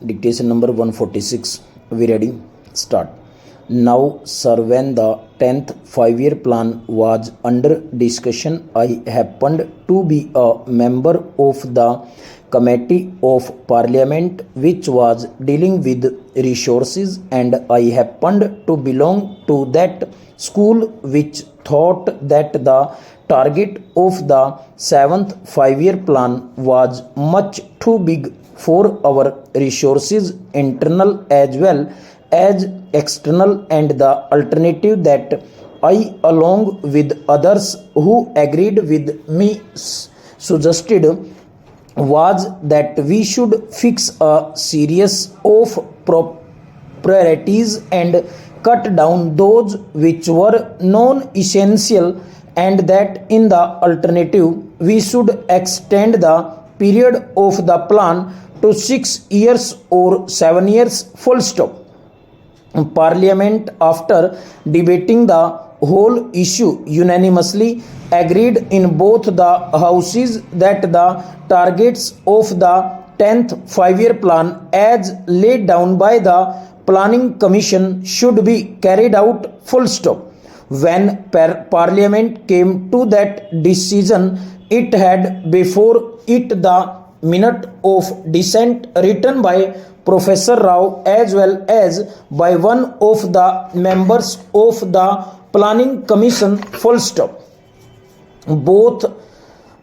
Dictation number 146. We ready? Start. Now, sir, when the 10th 5-year plan was under discussion, I happened to be a member of the Committee of Parliament which was dealing with resources, and I happened to belong to that school which thought that the target of the 7th 5-year plan was much too big for our resources, internal as well as external, and the alternative that I, along with others who agreed with me, suggested was that we should fix a series of priorities and cut down those which were non-essential, and that in the alternative we should extend the period of the plan to 6 years or 7 years, full stop. Parliament, after debating the whole issue, unanimously agreed in both the houses that the targets of the 10th 5-year plan as laid down by the Planning Commission should be carried out, full stop. When Parliament came to that decision, it had before it the minute of dissent written by Professor Rao as well as by one of the members of the Planning Commission, full stop. Both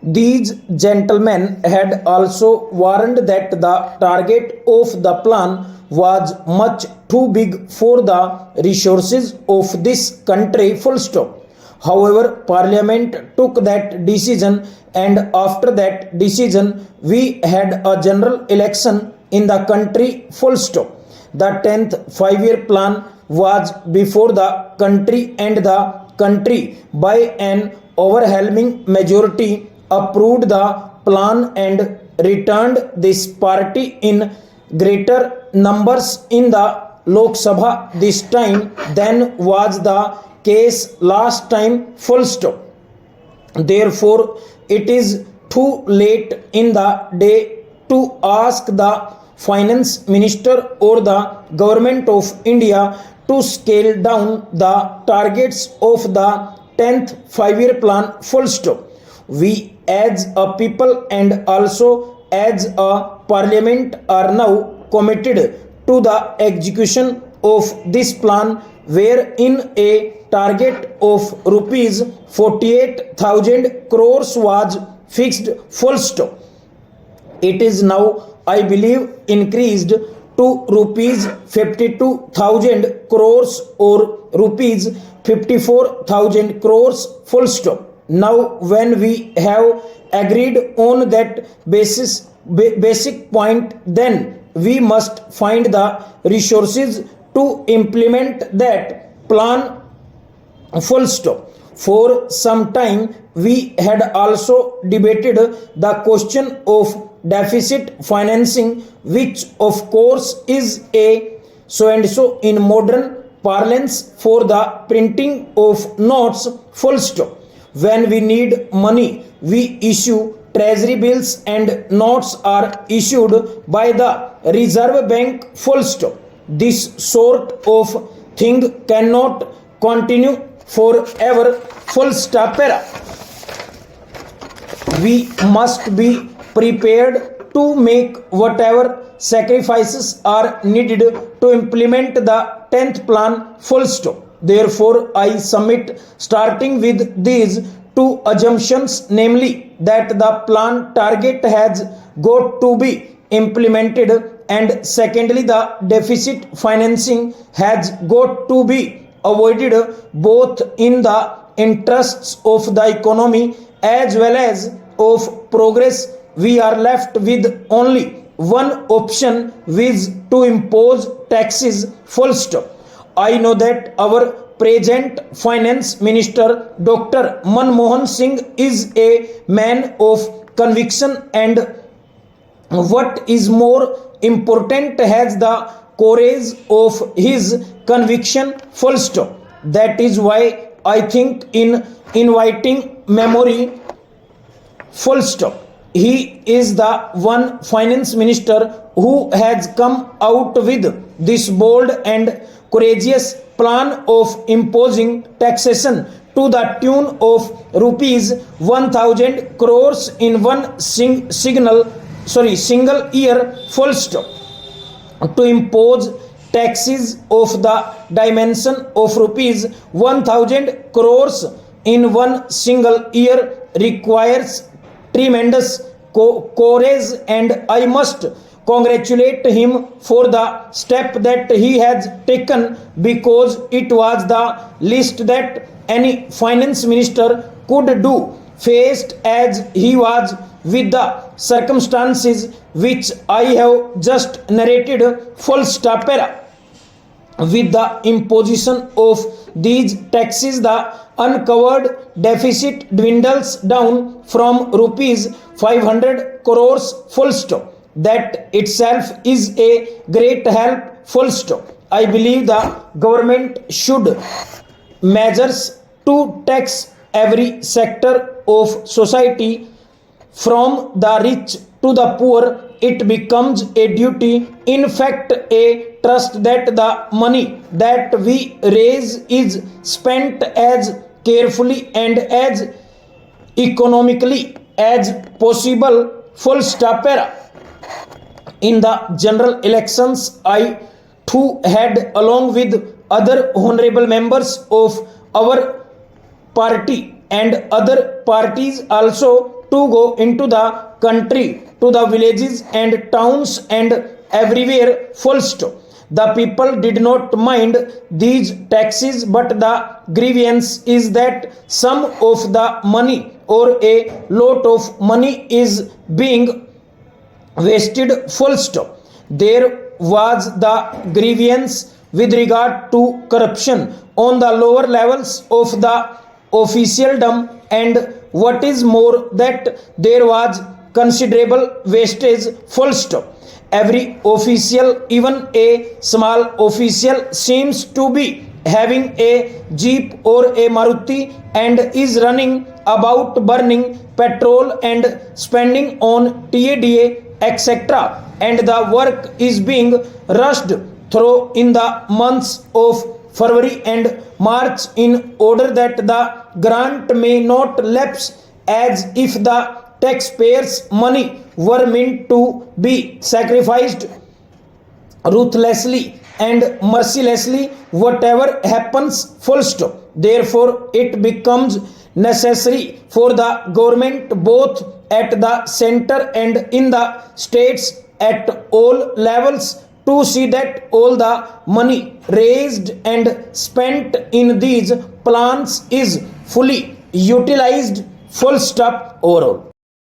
these gentlemen had also warned that the target of the plan was much too big for the resources of this country, full stop. However, Parliament took that decision, and after that decision we had a general election in the country, full stop. The 10th 5-year plan was before the country, and the country by an overwhelming majority approved the plan and returned this party in greater numbers in the Lok Sabha this time than was the case last time, full stop. Therefore, it is too late in the day to ask the Finance Minister or the Government of India to scale down the targets of the 10th 5-year plan, full stop. We as a people and also as a parliament are now committed to the execution of this plan, wherein a target of rupees 48,000 crores was fixed, full stop. It is now, I believe, increased to rupees 52,000 crores or rupees 54,000 crores, full stop. Now, when we have agreed on that basic point, then we must find the resources to implement that plan, full stop. For some time we had also debated the question of deficit financing, which of course is a so and so in modern parlance for the printing of notes, full stop. When we need money, we issue treasury bills, and notes are issued by the Reserve Bank, full stop. This sort of thing cannot continue forever, full stop. We must be prepared to make whatever sacrifices are needed to implement the 10th plan, full stop. Therefore, I submit, starting with these two assumptions, namely that the plan target has got to be implemented, and secondly the deficit financing has got to be avoided, both in the interests of the economy as well as of progress. We are left with only one option, which to impose taxes, full stop. I know that our present finance minister Dr. Manmohan Singh is a man of conviction, and what is more important, has the courage of his conviction, full stop. That is why I think in inviting memory, full stop. he is the one finance minister who has come out with this bold and courageous plan of imposing taxation to the tune of rupees 1000 crores in one single year, full stop. To impose taxes of the dimension of rupees 1000 crores in one single year requires tremendous courage, and I must congratulate him for the step that he has taken, because it was the least that any finance minister could do, faced as he was with the circumstances which I have just narrated. Full stop. With the imposition of these taxes, the uncovered deficit dwindles down from rupees 500 crores, full stop. That itself is a great help, full stop. I believe the government should measures to tax every sector of society, from the rich to the poor. It becomes a duty, in fact a trust, that the money that we raise is spent as carefully and as economically as possible, full stop. In the general elections, I too had, along with other honorable members of our party and other parties also, to go into the country, to the villages and towns and everywhere, full stop. The people did not mind these taxes, but the grievance is that some of the money or a lot of money is being wasted, full stop. There was the grievance with regard to corruption on the lower levels of the officialdom, and what is more, that there was considerable wastage, full stop. Every official, even a small official, seems to be having a jeep or a Maruti and is running about burning petrol and spending on TADA, etc. And the work is being rushed through in the months of February and March, in order that the grant may not lapse, as if the taxpayers' money were meant to be sacrificed ruthlessly and mercilessly, whatever happens, full stop. Therefore, it becomes necessary for the government, both at the center and in the states, at all levels, to see that all the money raised and spent in these plans is fully utilized, full stop, overall.